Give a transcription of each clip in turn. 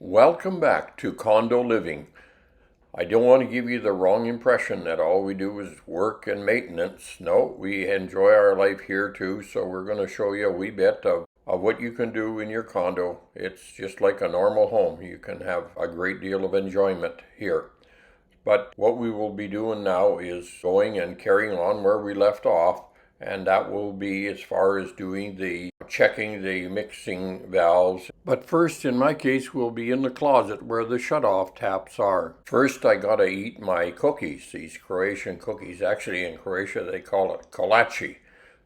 Welcome back to Condo Living. I don't want to give you the wrong impression that all we do is work and maintenance. No, we enjoy our life here too, so we're going to show you a wee bit of what you can do in your condo. It's just like a normal home. You can have a great deal of enjoyment here. But what we will be doing now is going and carrying on where we left off, and that will be as far as doing the checking the mixing valves. But first, in my case, we'll be in the closet where the shut-off taps are. First, I gotta eat my cookies, these Croatian cookies. Actually, in Croatia, they call it kolache.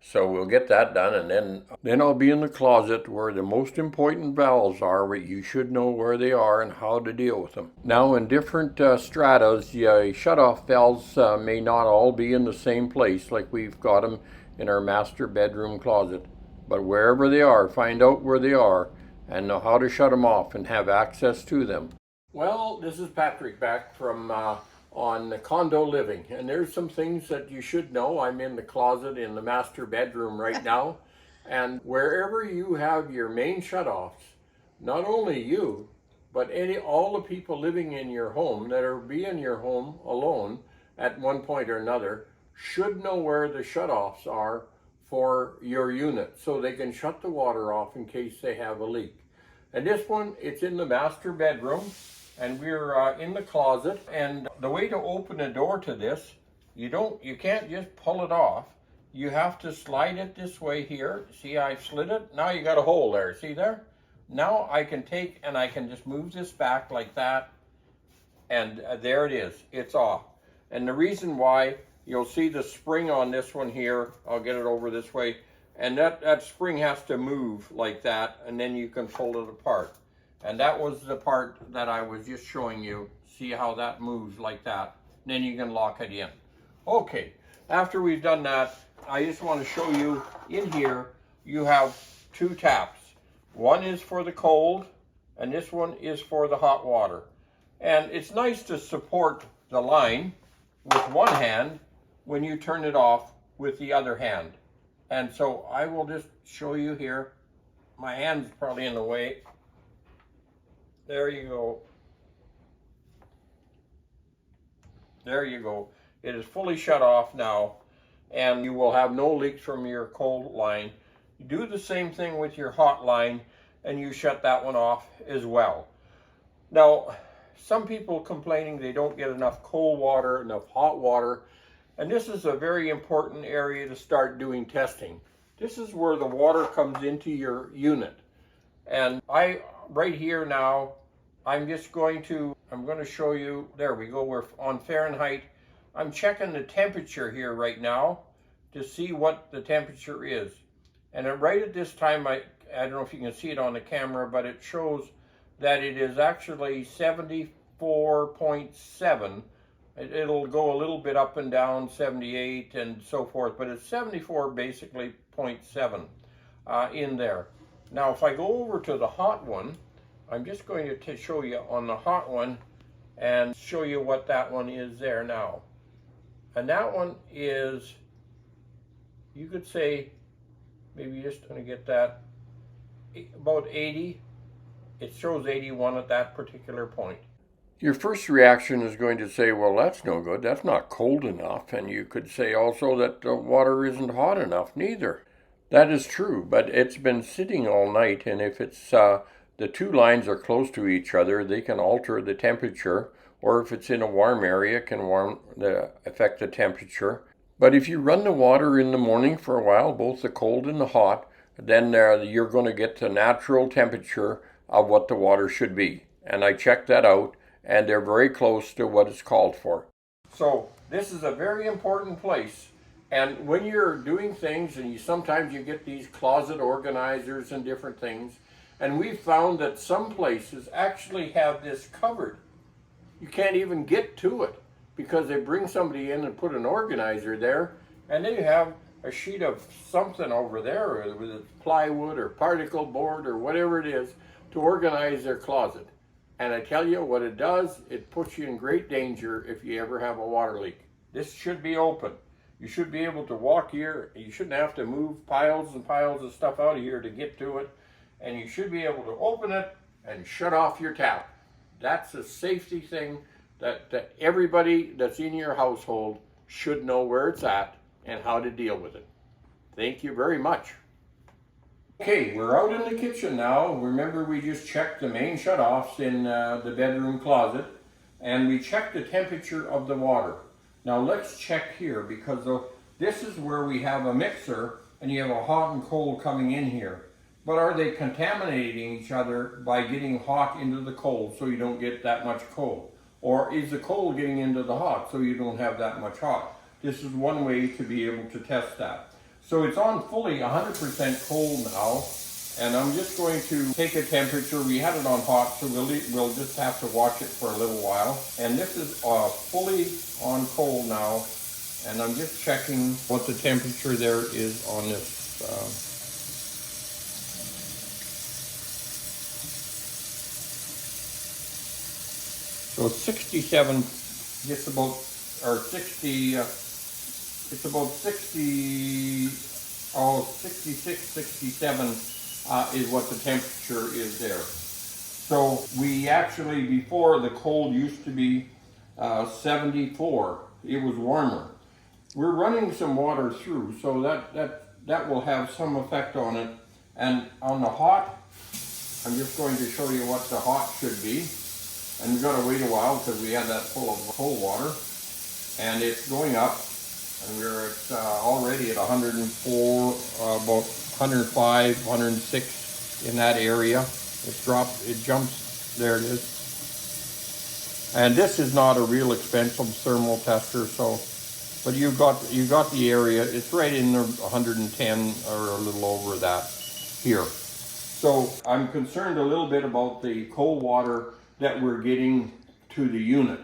So we'll get that done, and then I'll be in the closet where the most important valves are, where you should know where they are and how to deal with them. Now, in different stratas, the shut-off valves may not all be in the same place, like we've got them in our master bedroom closet. But wherever they are, find out where they are and know how to shut them off and have access to them. Well, this is Patrick back from on the Condo Living, and there's some things that you should know. I'm in the closet in the master bedroom right now, and wherever you have your main shutoffs, not only you, but all the people living in your home that are be in your home alone at one point or another should know where the shutoffs are for your unit so they can shut the water off in case they have a leak. And this one, it's in the master bedroom, and we're in the closet. And the way to open a door to this, you can't just pull it off. You have to slide it this way here. See, I slid it. Now you got a hole there. See there? Now I can take and I can just move this back like that, and there it is. It's off. And the reason why, you'll see the spring on this one here. I'll get it over this way. And that spring has to move like that, and then you can pull it apart. And that was the part that I was just showing you. See how that moves like that. Then you can lock it in. Okay, after we've done that, I just want to show you in here, you have two taps. One is for the cold, and this one is for the hot water. And it's nice to support the line with one hand when you turn it off with the other hand. And so I will just show you here. My hand's probably in the way. There you go. There you go. It is fully shut off now, and you will have no leaks from your cold line. You do the same thing with your hot line, and you shut that one off as well. Now, some people complaining they don't get enough cold water, enough hot water, and this is a very important area to start doing testing. This is where the water comes into your unit. And right here now, I'm going to show you, there we go, we're on Fahrenheit. I'm checking the temperature here right now to see what the temperature is. And right at this time, I don't know if you can see it on the camera, but it shows that it is actually 74.7. It'll go a little bit up and down, 78 and so forth, but it's 74 basically 0.7 in there. Now, if I go over to the hot one, I'm just going to show you on the hot one and show you what that one is there now. And that one is, you could say, maybe just going to get that, about 80. It shows 81 at that particular point. Your first reaction is going to say, well, that's no good. That's not cold enough. And you could say also that the water isn't hot enough neither. That is true, but it's been sitting all night, and if it's the two lines are close to each other, they can alter the temperature, or if it's in a warm area, it can affect the temperature. But if you run the water in the morning for a while, both the cold and the hot, then you're going to get the natural temperature of what the water should be. And I checked that out, and they're very close to what it's called for. So this is a very important place. And when you're doing things, and sometimes you get these closet organizers and different things, and we've found that some places actually have this covered. You can't even get to it because they bring somebody in and put an organizer there, and then you have a sheet of something over there, with it's plywood or particle board or whatever it is, to organize their closet. And I tell you what it does, it puts you in great danger if you ever have a water leak. This should be open. You should be able to walk here. You shouldn't have to move piles and piles of stuff out of here to get to it. And you should be able to open it and shut off your tap. That's a safety thing that everybody that's in your household should know where it's at and how to deal with it. Thank you very much. Okay, we're out in the kitchen now. Remember, we just checked the main shutoffs in the bedroom closet, and we checked the temperature of the water. Now let's check here, because this is where we have a mixer and you have a hot and cold coming in here. But are they contaminating each other by getting hot into the cold so you don't get that much cold? Or is the cold getting into the hot so you don't have that much hot? This is one way to be able to test that. So it's on fully 100% cold now, and I'm just going to take a temperature. We had it on hot, so we'll just have to watch it for a little while. And this is fully on cold now, and I'm just checking what the temperature there is on this. So 67, just about, or 60, it's about 60, 66, 67 is what the temperature is there. So we actually, before, the cold used to be 74. It was warmer. We're running some water through, so that will have some effect on it. And on the hot, I'm just going to show you what the hot should be. And we've got to wait a while because we had that full of cold water. And it's going up. And we're at, already at 104, about 105, 106 in that area. It jumps, there it is. And this is not a real expensive thermal tester, so, but you got the area. It's right in the 110 or a little over that here. So I'm concerned a little bit about the cold water that we're getting to the unit.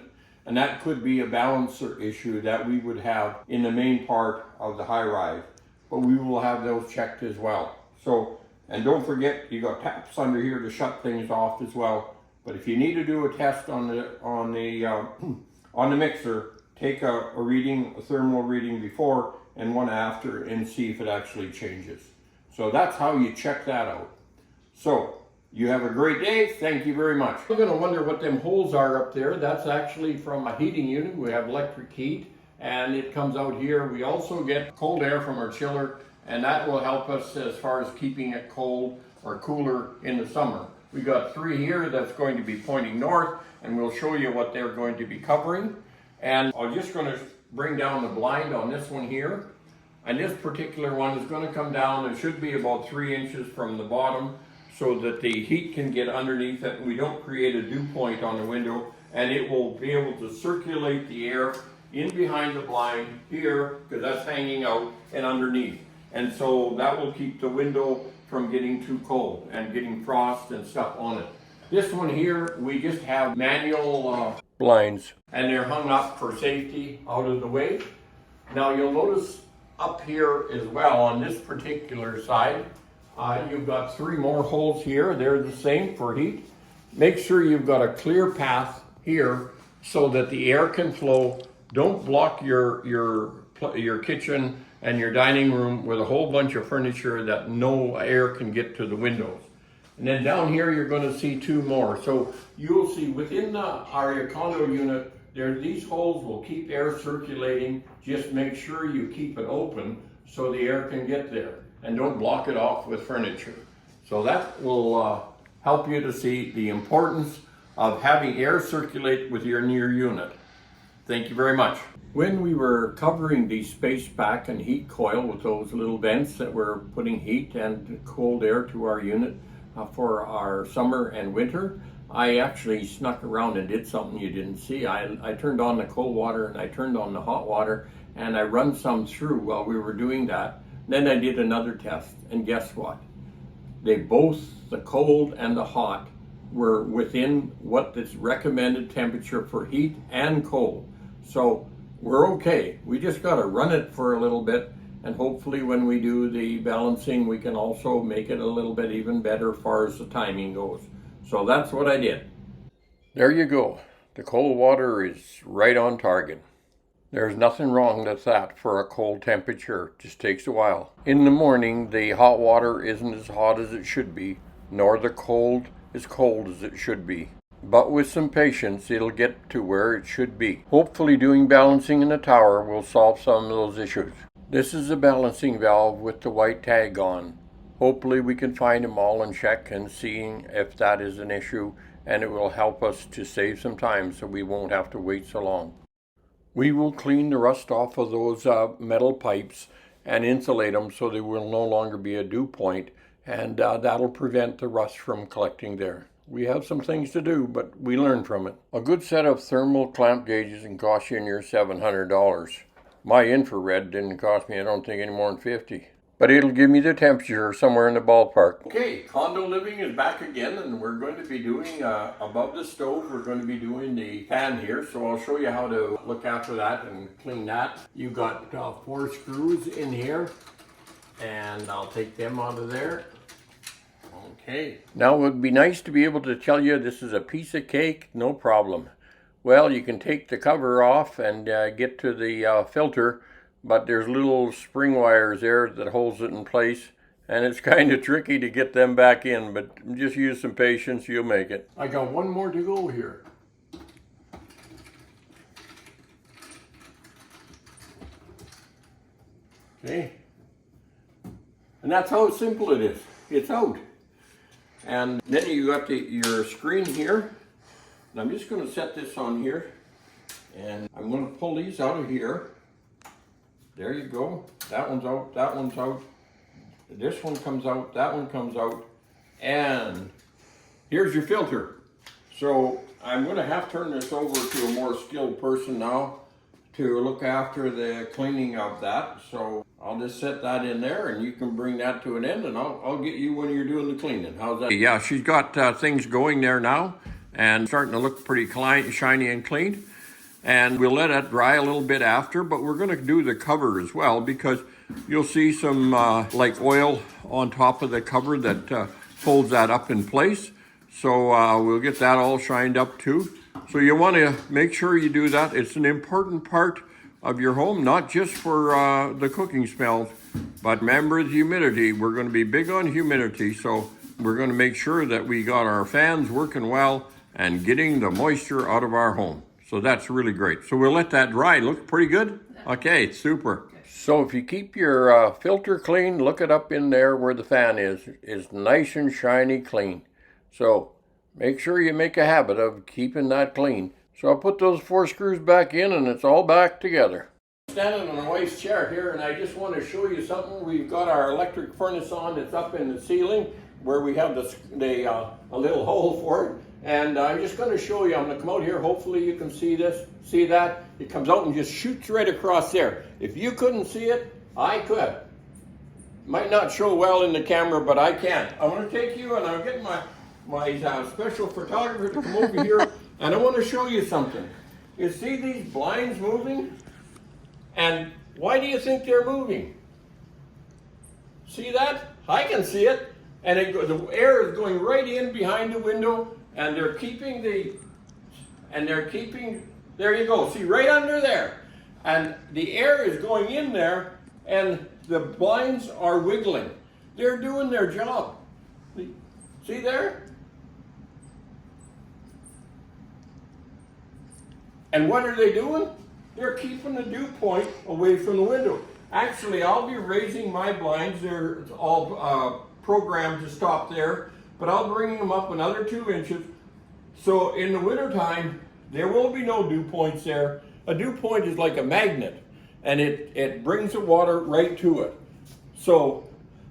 And that could be a balancer issue that we would have in the main part of the high rise. But we will have those checked as well. So, and don't forget, you got taps under here to shut things off as well. But if you need to do a test on the mixer, take a reading, a thermal reading before and one after, and see if it actually changes. So that's how you check that out. So, you have a great day. Thank you very much. You're going to wonder what them holes are up there. That's actually from a heating unit. We have electric heat, and it comes out here. We also get cold air from our chiller, and that will help us as far as keeping it cold or cooler in the summer. We got 3 here that's going to be pointing north, and we'll show you what they're going to be covering. And I'm just going to bring down the blind on this one here. And this particular one is going to come down. It should be about 3 inches from the bottom, so that the heat can get underneath it and we don't create a dew point on the window, and it will be able to circulate the air in behind the blind here, because that's hanging out, and underneath. And so that will keep the window from getting too cold and getting frost and stuff on it. This one here, we just have manual blinds, and they're hung up for safety out of the way. Now you'll notice up here as well on this particular side, you've got 3 more holes here. They're the same for heat. Make sure you've got a clear path here so that the air can flow. Don't block your kitchen and your dining room with a whole bunch of furniture that no air can get to the windows. And then down here you're going to see 2 more. So you'll see within our condo unit, these holes will keep air circulating. Just make sure you keep it open so the air can get there. And don't block it off with furniture. So that will help you to see the importance of having air circulate with your unit. Thank you very much. When we were covering the Space Pak and heat coil with those little vents that were putting heat and cold air to our unit for our summer and winter, I actually snuck around and did something you didn't see. I turned on the cold water and I turned on the hot water, and I run some through while we were doing that. Then I did another test, and guess what? They both, the cold and the hot, were within what is recommended temperature for heat and cold. So we're okay. We just got to run it for a little bit, and hopefully when we do the balancing, we can also make it a little bit even better as far as the timing goes. So that's what I did. There you go. The cold water is right on target. There's nothing wrong with that for a cold temperature. Just takes a while. In the morning, the hot water isn't as hot as it should be, nor the cold as cold as it should be. But with some patience, it'll get to where it should be. Hopefully doing balancing in the tower will solve some of those issues. This is a balancing valve with the white tag on. Hopefully we can find them all and check and seeing if that is an issue, and it will help us to save some time so we won't have to wait so long. We will clean the rust off of those metal pipes and insulate them so there will no longer be a dew point, and that'll prevent the rust from collecting there. We have some things to do, but we learn from it. A good set of thermal clamp gauges can cost you near $700. My infrared didn't cost me, I don't think, any more than $50. But it'll give me the temperature somewhere in the ballpark. Okay, condo living is back again, and we're going to be doing, above the stove, we're going to be doing the fan here. So I'll show you how to look after that and clean that. You've got 4 screws in here, and I'll take them out of there. Okay. Now it would be nice to be able to tell you this is a piece of cake, no problem. Well, you can take the cover off and get to the filter, but there's little spring wires there that holds it in place, and it's kind of tricky to get them back in, but just use some patience, you'll make it. I got one more to go here. Okay. And that's how simple it is. It's out. And then you got your screen here. And I'm just going to set this on here, and I'm going to pull these out of here. There you go. That one's out, that one's out. This one comes out, that one comes out. And here's your filter. So I'm going to have to turn this over to a more skilled person now to look after the cleaning of that. So I'll just set that in there, and you can bring that to an end, and I'll get you when you're doing the cleaning. How's that? Yeah, she's got things going there now and starting to look pretty shiny and clean. And we'll let it dry a little bit after, but we're going to do the cover as well, because you'll see some like oil on top of the cover that holds that up in place. So we'll get that all shined up too. So you want to make sure you do that. It's an important part of your home, not just for the cooking smells, but remember the humidity. We're going to be big on humidity, so we're going to make sure that we got our fans working well and getting the moisture out of our home. So that's really great. So we'll let that dry. Look pretty good? Okay, super. So if you keep your filter clean, look it up in there where the fan is. It's nice and shiny clean. So make sure you make a habit of keeping that clean. So I'll put those 4 screws back in, and it's all back together. Standing on a wife's chair here, and I just want to show you something. We've got our electric furnace on. It's up in the ceiling where we have a little hole for it. And I'm just going to show you. I'm going to come out here. Hopefully you can see this. See that? It comes out and just shoots right across there. If you couldn't see it, I could. Might not show well in the camera, but I can. I want to take you, and I'm getting my special photographer to come over here, and I want to show you something. You see these blinds moving? And why do you think they're moving? See that? I can see it. And the air is going right in behind the window, and they're keeping there you go, see, right under there. And the air is going in there, and the blinds are wiggling. They're doing their job. See there? And what are they doing? They're keeping the dew point away from the window. Actually, I'll be raising my blinds. They're all programmed to stop there, but I'll bring them up another 2 inches. So in the wintertime, there will be no dew points there. A dew point is like a magnet, and it brings the water right to it. So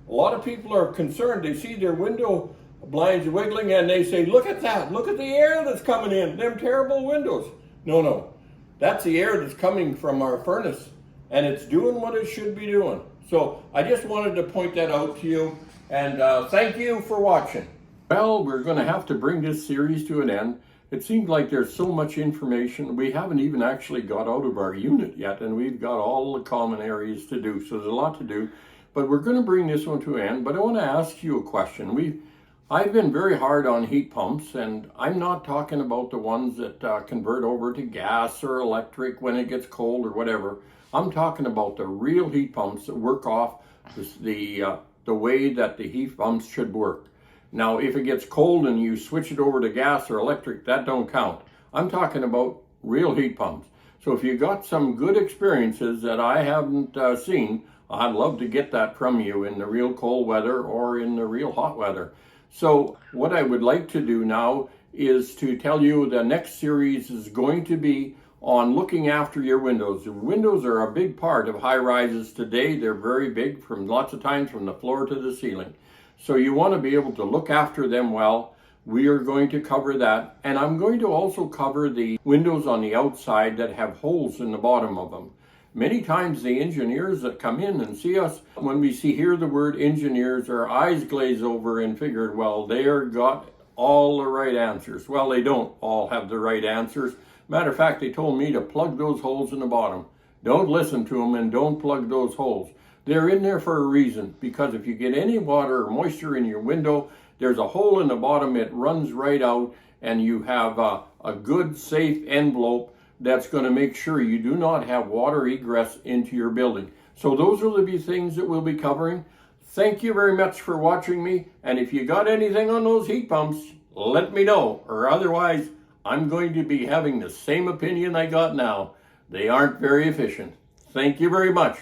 a lot of people are concerned. They see their window blinds wiggling, and they say, look at that. Look at the air that's coming in. Them terrible windows. No. That's the air that's coming from our furnace, and it's doing what it should be doing. So I just wanted to point that out to you, and thank you for watching. Well, we're going to have to bring this series to an end. It seems like there's so much information. We haven't even actually got out of our unit yet, and we've got all the common areas to do, so there's a lot to do. But we're going to bring this one to an end, but I want to ask you a question. I've been very hard on heat pumps, and I'm not talking about the ones that convert over to gas or electric when it gets cold or whatever. I'm talking about the real heat pumps that work off the way that the heat pumps should work. Now, if it gets cold and you switch it over to gas or electric, that don't count. I'm talking about real heat pumps. So if you got some good experiences that I haven't seen, I'd love to get that from you in the real cold weather or in the real hot weather. So what I would like to do now is to tell you the next series is going to be on looking after your windows. The windows are a big part of high rises today. They're very big, from lots of times from the floor to the ceiling. So you want to be able to look after them well. We are going to cover that, and I'm going to also cover the windows on the outside that have holes in the bottom of them. Many times the engineers that come in and see us, when we hear the word engineers, our eyes glaze over and figured, well, they're got all the right answers. Well, they don't all have the right answers. Matter of fact, they told me to plug those holes in the bottom. Don't listen to them and don't plug those holes. They're in there for a reason, because if you get any water or moisture in your window, there's a hole in the bottom, it runs right out, and you have a good, safe envelope that's going to make sure you do not have water egress into your building. So those will be things that we'll be covering. Thank you very much for watching me, and if you got anything on those heat pumps, let me know, or otherwise, I'm going to be having the same opinion I got now. They aren't very efficient. Thank you very much.